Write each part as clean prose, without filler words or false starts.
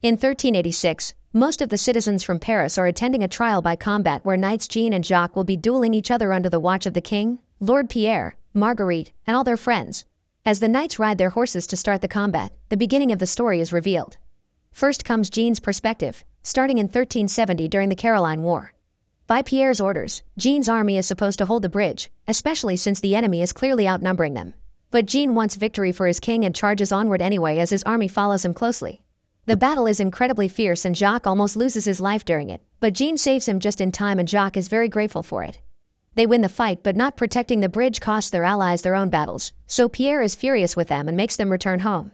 In 1386, most of the citizens from Paris are attending a trial by combat where knights Jean and Jacques will be dueling each other under the watch of the king, Lord Pierre, Marguerite, and all their friends. As the knights ride their horses to start the combat, the beginning of the story is revealed. First comes Jean's perspective, starting in 1370 during the Caroline War. By Pierre's orders, Jean's army is supposed to hold the bridge, especially since the enemy is clearly outnumbering them. But Jean wants victory for his king and charges onward anyway as his army follows him closely. The battle is incredibly fierce and Jacques almost loses his life during it, but Jean saves him just in time and Jacques is very grateful for it. They win the fight, but not protecting the bridge costs their allies their own battles, so Pierre is furious with them and makes them return home.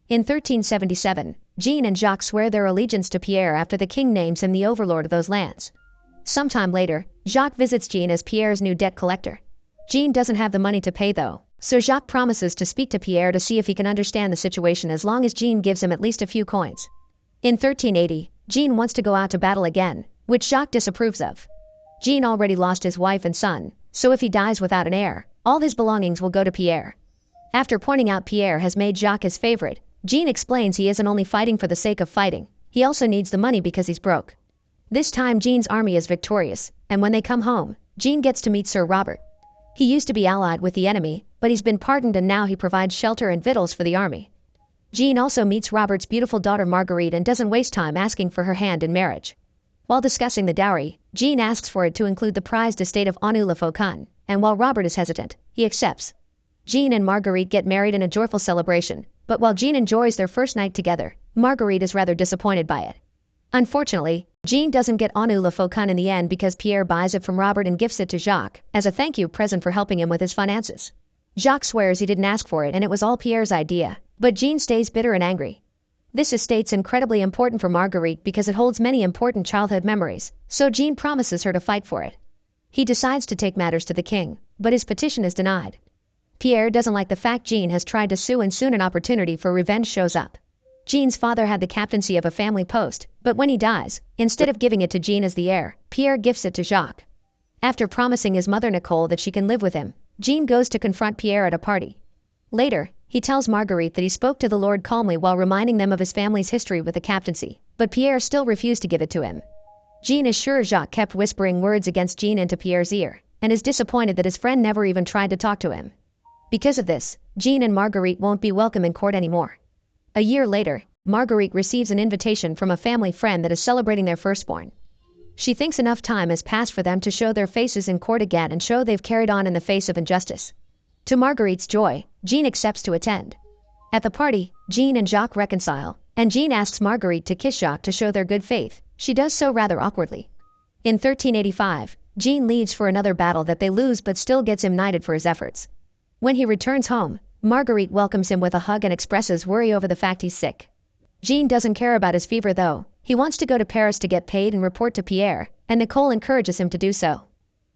In 1377, Jean and Jacques swear their allegiance to Pierre after the king names him the overlord of those lands. Sometime later, Jacques visits Jean as Pierre's new debt collector. Jean doesn't have the money to pay though, so Jacques promises to speak to Pierre to see if he can understand the situation as long as Jean gives him at least a few coins. In 1380, Jean wants to go out to battle again, which Jacques disapproves of. Jean already lost his wife and son, so if he dies without an heir, all his belongings will go to Pierre. After pointing out Pierre has made Jacques his favorite, Jean explains he isn't only fighting for the sake of fighting, he also needs the money because he's broke. This time Jean's army is victorious, and when they come home, Jean gets to meet Sir Robert. He used to be allied with the enemy, but he's been pardoned and now he provides shelter and victuals for the army. Jean also meets Robert's beautiful daughter Marguerite and doesn't waste time asking for her hand in marriage. While discussing the dowry, Jean asks for it to include the prized estate of Anou-le-Faucon, and while Robert is hesitant, he accepts. Jean and Marguerite get married in a joyful celebration, but while Jean enjoys their first night together, Marguerite is rather disappointed by it. Unfortunately, Jean doesn't get Anou-le-Faucon in the end because Pierre buys it from Robert and gifts it to Jacques as a thank you present for helping him with his finances. Jacques swears he didn't ask for it and it was all Pierre's idea, but Jean stays bitter and angry. This estate's incredibly important for Marguerite because it holds many important childhood memories, so Jean promises her to fight for it. He decides to take matters to the king, but his petition is denied. Pierre doesn't like the fact Jean has tried to sue and soon an opportunity for revenge shows up. Jean's father had the captaincy of a family post, but when he dies, instead of giving it to Jean as the heir, Pierre gifts it to Jacques. After promising his mother Nicole that she can live with him, Jean goes to confront Pierre at a party. Later, he tells Marguerite that he spoke to the Lord calmly while reminding them of his family's history with the captaincy, but Pierre still refused to give it to him. Jean is sure Jacques kept whispering words against Jean into Pierre's ear, and is disappointed that his friend never even tried to talk to him. Because of this, Jean and Marguerite won't be welcome in court anymore. A year later, Marguerite receives an invitation from a family friend that is celebrating their firstborn. She thinks enough time has passed for them to show their faces in court again and show they've carried on in the face of injustice. To Marguerite's joy, Jean accepts to attend. At the party, Jean and Jacques reconcile, and Jean asks Marguerite to kiss Jacques to show their good faith. She does so rather awkwardly. In 1385, Jean leaves for another battle that they lose but still gets him knighted for his efforts. When he returns home, Marguerite welcomes him with a hug and expresses worry over the fact he's sick. Jean doesn't care about his fever though. He wants to go to Paris to get paid and report to Pierre, and Nicole encourages him to do so.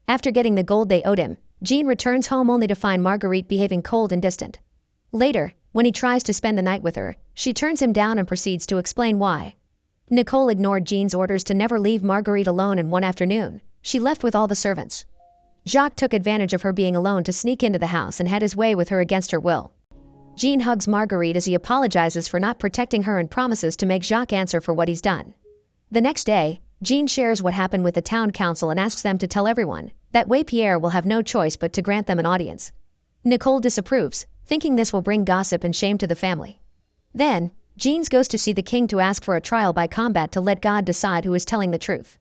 After getting the gold they owed him, Jean returns home only to find Marguerite behaving cold and distant. Later, when he tries to spend the night with her, she turns him down and proceeds to explain why. Nicole ignored Jean's orders to never leave Marguerite alone, and one afternoon, she left with all the servants. Jacques took advantage of her being alone to sneak into the house and had his way with her against her will. Jean hugs Marguerite as he apologizes for not protecting her and promises to make Jacques answer for what he's done. The next day, Jean shares what happened with the town council and asks them to tell everyone. That way Pierre will have no choice but to grant them an audience. Nicole disapproves, thinking this will bring gossip and shame to the family. Then, Jean goes to see the king to ask for a trial by combat to let God decide who is telling the truth.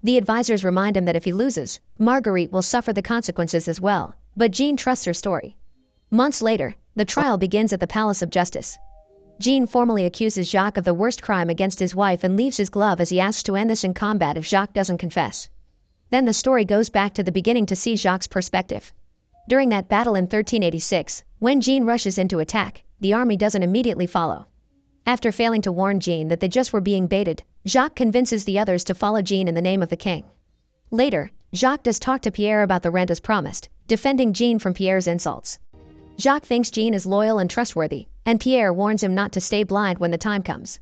The advisors remind him that if he loses, Marguerite will suffer the consequences as well, but Jean trusts her story. Months later, the trial begins at the Palace of Justice. Jean formally accuses Jacques of the worst crime against his wife and leaves his glove as he asks to end this in combat if Jacques doesn't confess. Then the story goes back to the beginning to see Jacques' perspective. During that battle in 1386, when Jean rushes in to attack, the army doesn't immediately follow. After failing to warn Jean that they just were being baited, Jacques convinces the others to follow Jean in the name of the king. Later, Jacques does talk to Pierre about the rent as promised, defending Jean from Pierre's insults. Jacques thinks Jean is loyal and trustworthy, and Pierre warns him not to stay blind when the time comes.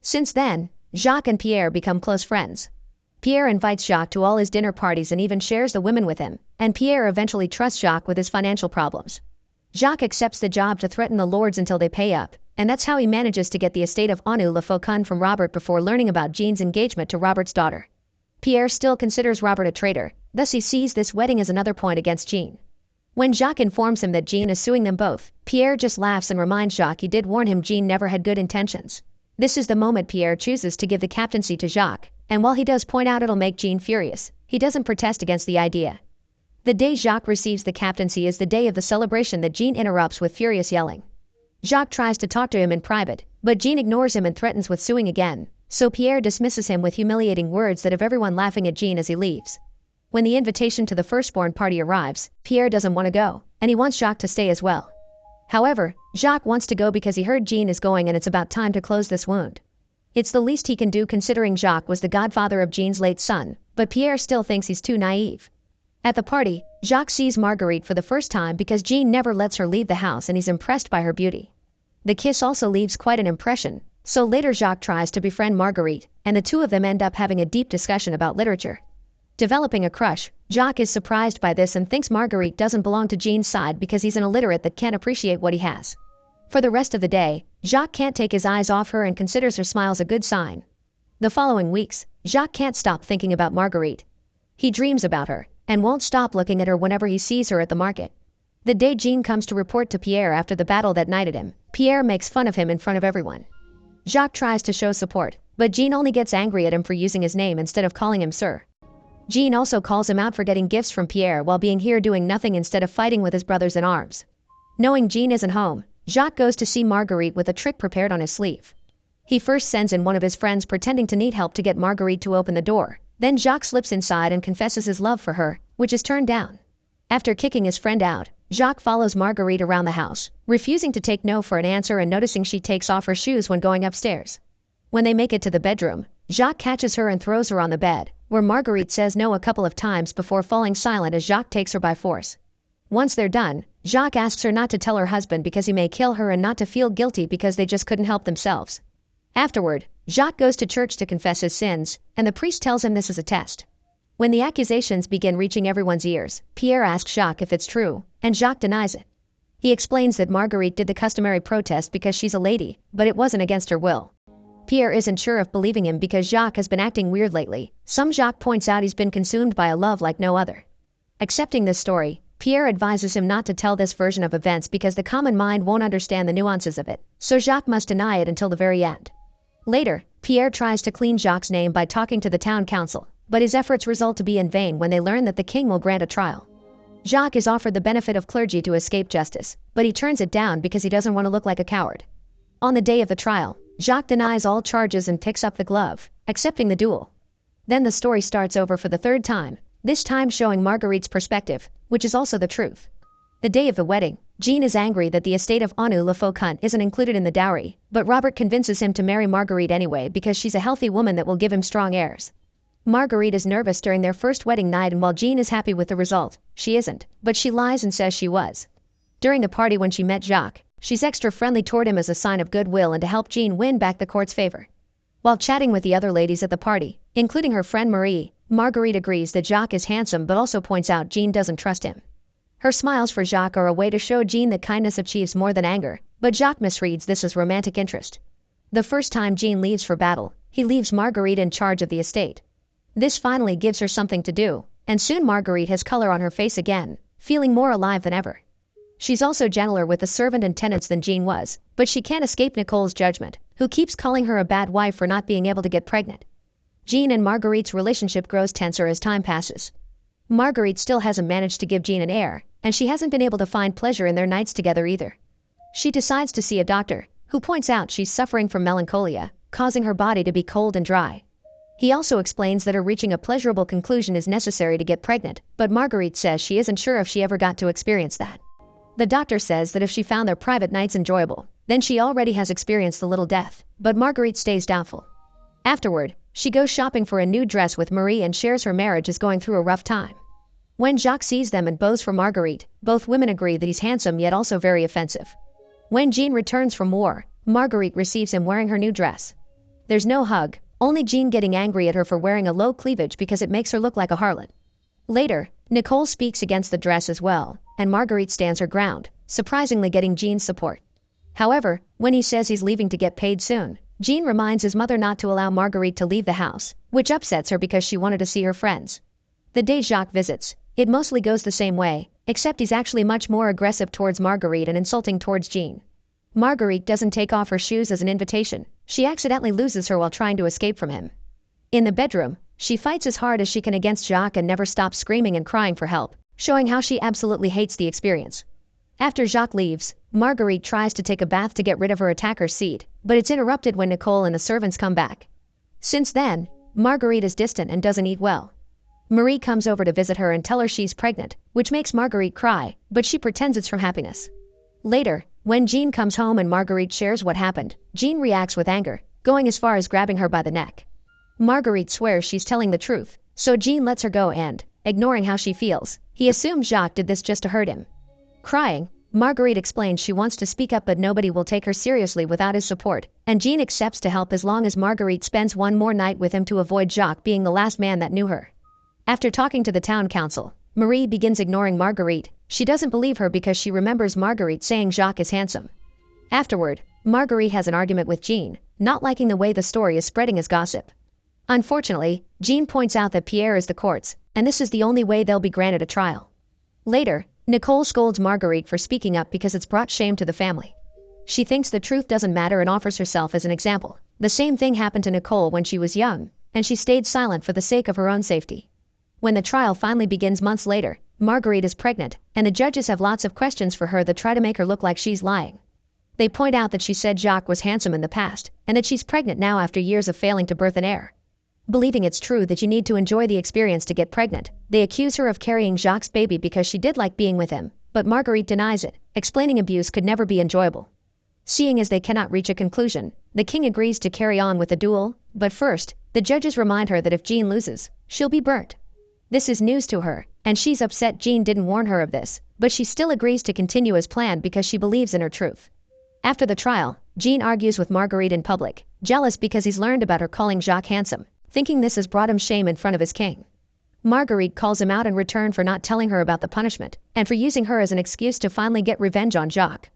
Since then, Jacques and Pierre become close friends. Pierre invites Jacques to all his dinner parties and even shares the women with him, and Pierre eventually trusts Jacques with his financial problems. Jacques accepts the job to threaten the lords until they pay up, and that's how he manages to get the estate of Anu Le Faucon from Robert before learning about Jean's engagement to Robert's daughter. Pierre still considers Robert a traitor, thus he sees this wedding as another point against Jean. When Jacques informs him that Jean is suing them both, Pierre just laughs and reminds Jacques he did warn him Jean never had good intentions. This is the moment Pierre chooses to give the captaincy to Jacques, and while he does point out it'll make Jean furious, he doesn't protest against the idea. The day Jacques receives the captaincy is the day of the celebration that Jean interrupts with furious yelling. Jacques tries to talk to him in private, but Jean ignores him and threatens with suing again, so Pierre dismisses him with humiliating words that have everyone laughing at Jean as he leaves. When the invitation to the firstborn party arrives, Pierre doesn't want to go, and he wants Jacques to stay as well. However, Jacques wants to go because he heard Jean is going and it's about time to close this wound. It's the least he can do considering Jacques was the godfather of Jean's late son, but Pierre still thinks he's too naive. At the party, Jacques sees Marguerite for the first time because Jean never lets her leave the house and he's impressed by her beauty. The kiss also leaves quite an impression, so later Jacques tries to befriend Marguerite, and the two of them end up having a deep discussion about literature. Developing a crush, Jacques is surprised by this and thinks Marguerite doesn't belong to Jean's side because he's an illiterate that can't appreciate what he has. For the rest of the day, Jacques can't take his eyes off her and considers her smiles a good sign. The following weeks, Jacques can't stop thinking about Marguerite. He dreams about her, and won't stop looking at her whenever he sees her at the market. The day Jean comes to report to Pierre after the battle that knighted him, Pierre makes fun of him in front of everyone. Jacques tries to show support, but Jean only gets angry at him for using his name instead of calling him sir. Jean also calls him out for getting gifts from Pierre while being here doing nothing instead of fighting with his brothers in arms. Knowing Jean isn't home, Jacques goes to see Marguerite with a trick prepared on his sleeve. He first sends in one of his friends pretending to need help to get Marguerite to open the door. Then Jacques slips inside and confesses his love for her, which is turned down. After kicking his friend out, Jacques follows Marguerite around the house, refusing to take no for an answer and noticing she takes off her shoes when going upstairs. When they make it to the bedroom, Jacques catches her and throws her on the bed, where Marguerite says no a couple of times before falling silent as Jacques takes her by force. Once they're done, Jacques asks her not to tell her husband because he may kill her and not to feel guilty because they just couldn't help themselves. Afterward, Jacques goes to church to confess his sins, and the priest tells him this is a test. When the accusations begin reaching everyone's ears, Pierre asks Jacques if it's true, and Jacques denies it. He explains that Marguerite did the customary protest because she's a lady, but it wasn't against her will. Pierre isn't sure of believing him because Jacques has been acting weird lately. Jacques points out he's been consumed by a love like no other. Accepting this story, Pierre advises him not to tell this version of events because the common mind won't understand the nuances of it, so Jacques must deny it until the very end. Later, Pierre tries to clean Jacques' name by talking to the town council, but his efforts result to be in vain when they learn that the king will grant a trial. Jacques is offered the benefit of clergy to escape justice, but he turns it down because he doesn't want to look like a coward. On the day of the trial, Jacques denies all charges and picks up the glove, accepting the duel. Then the story starts over for the third time, this time showing Marguerite's perspective, which is also the truth. The day of the wedding, Jean is angry that the estate of Anu Le Faucon isn't included in the dowry, but Robert convinces him to marry Marguerite anyway because she's a healthy woman that will give him strong heirs. Marguerite is nervous during their first wedding night, and while Jean is happy with the result, she isn't, but she lies and says she was. During the party when she met Jacques, she's extra friendly toward him as a sign of goodwill and to help Jean win back the court's favor. While chatting with the other ladies at the party, including her friend Marie, Marguerite agrees that Jacques is handsome but also points out Jean doesn't trust him. Her smiles for Jacques are a way to show Jean that kindness achieves more than anger, but Jacques misreads this as romantic interest. The first time Jean leaves for battle, he leaves Marguerite in charge of the estate. This finally gives her something to do, and soon Marguerite has color on her face again, feeling more alive than ever. She's also gentler with the servant and tenants than Jean was, but she can't escape Nicole's judgment, who keeps calling her a bad wife for not being able to get pregnant. Jean and Marguerite's relationship grows tenser as time passes. Marguerite still hasn't managed to give Jean an heir, and she hasn't been able to find pleasure in their nights together either. She decides to see a doctor, who points out she's suffering from melancholia, causing her body to be cold and dry. He also explains that her reaching a pleasurable conclusion is necessary to get pregnant, but Marguerite says she isn't sure if she ever got to experience that. The doctor says that if she found their private nights enjoyable, then she already has experienced the little death, but Marguerite stays doubtful. Afterward, she goes shopping for a new dress with Marie and shares her marriage is going through a rough time. When Jacques sees them and bows for Marguerite, both women agree that he's handsome yet also very offensive. When Jean returns from war, Marguerite receives him wearing her new dress. There's no hug, only Jean getting angry at her for wearing a low cleavage because it makes her look like a harlot. Later, Nicole speaks against the dress as well, and Marguerite stands her ground, surprisingly getting Jean's support. However, when he says he's leaving to get paid soon, Jean reminds his mother not to allow Marguerite to leave the house, which upsets her because she wanted to see her friends. The day Jacques visits, it mostly goes the same way, except he's actually much more aggressive towards Marguerite and insulting towards Jean. Marguerite doesn't take off her shoes as an invitation. She accidentally loses her while trying to escape from him. In the bedroom, she fights as hard as she can against Jacques and never stops screaming and crying for help, showing how she absolutely hates the experience. After Jacques leaves, Marguerite tries to take a bath to get rid of her attacker's seed, but it's interrupted when Nicole and the servants come back. Since then, Marguerite is distant and doesn't eat well. Marie comes over to visit her and tell her she's pregnant, which makes Marguerite cry, but she pretends it's from happiness. Later, when Jean comes home and Marguerite shares what happened, Jean reacts with anger, going as far as grabbing her by the neck. Marguerite swears she's telling the truth, so Jean lets her go and, ignoring how she feels, he assumes Jacques did this just to hurt him. Crying, Marguerite explains she wants to speak up but nobody will take her seriously without his support, and Jean accepts to help as long as Marguerite spends one more night with him to avoid Jacques being the last man that knew her. After talking to the town council, Marie begins ignoring Marguerite. She doesn't believe her because she remembers Marguerite saying Jacques is handsome. Afterward, Marguerite has an argument with Jean, not liking the way the story is spreading as gossip. Unfortunately, Jean points out that Pierre is the courts, and this is the only way they'll be granted a trial. Later, Nicole scolds Marguerite for speaking up because it's brought shame to the family. She thinks the truth doesn't matter and offers herself as an example. The same thing happened to Nicole when she was young, and she stayed silent for the sake of her own safety. When the trial finally begins months later, Marguerite is pregnant, and the judges have lots of questions for her that try to make her look like she's lying. They point out that she said Jacques was handsome in the past, and that she's pregnant now after years of failing to birth an heir. Believing it's true that you need to enjoy the experience to get pregnant, they accuse her of carrying Jacques' baby because she did like being with him, but Marguerite denies it, explaining abuse could never be enjoyable. Seeing as they cannot reach a conclusion, the king agrees to carry on with the duel, but first, the judges remind her that if Jean loses, she'll be burnt. This is news to her, and she's upset Jean didn't warn her of this, but she still agrees to continue as planned because she believes in her truth. After the trial, Jean argues with Marguerite in public, jealous because he's learned about her calling Jacques handsome, thinking this has brought him shame in front of his king. Marguerite calls him out in return for not telling her about the punishment, and for using her as an excuse to finally get revenge on Jacques.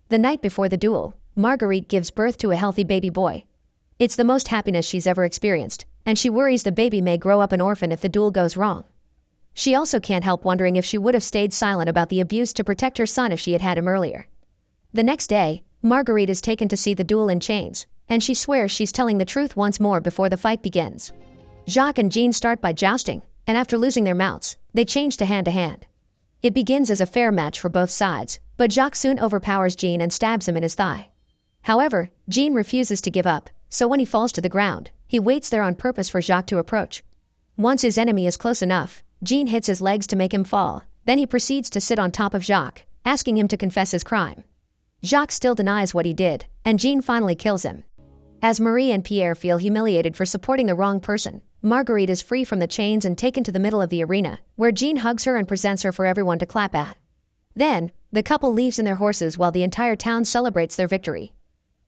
The night before the duel, Marguerite gives birth to a healthy baby boy. It's the most happiness she's ever experienced, and she worries the baby may grow up an orphan if the duel goes wrong. She also can't help wondering if she would have stayed silent about the abuse to protect her son if she had had him earlier. The next day, Marguerite is taken to see the duel in chains, and she swears she's telling the truth once more before the fight begins. Jacques and Jean start by jousting, and after losing their mounts, they change to hand. It begins as a fair match for both sides, but Jacques soon overpowers Jean and stabs him in his thigh. However, Jean refuses to give up, so when he falls to the ground, he waits there on purpose for Jacques to approach. Once his enemy is close enough, Jean hits his legs to make him fall, then he proceeds to sit on top of Jacques, asking him to confess his crime. Jacques still denies what he did, and Jean finally kills him. As Marie and Pierre feel humiliated for supporting the wrong person, Marguerite is free from the chains and taken to the middle of the arena, where Jean hugs her and presents her for everyone to clap at. Then, the couple leaves in their horses while the entire town celebrates their victory.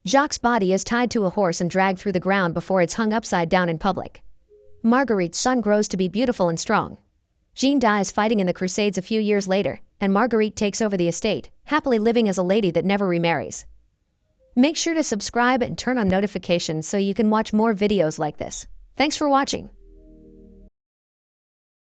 Jacques' body is tied to a horse and dragged through the ground before it's hung upside down in public. Marguerite's son grows to be beautiful and strong. Jean dies fighting in the Crusades a few years later, and Marguerite takes over the estate, happily living as a lady that never remarries. Make sure to subscribe and turn on notifications so you can watch more videos like this. Thanks for watching.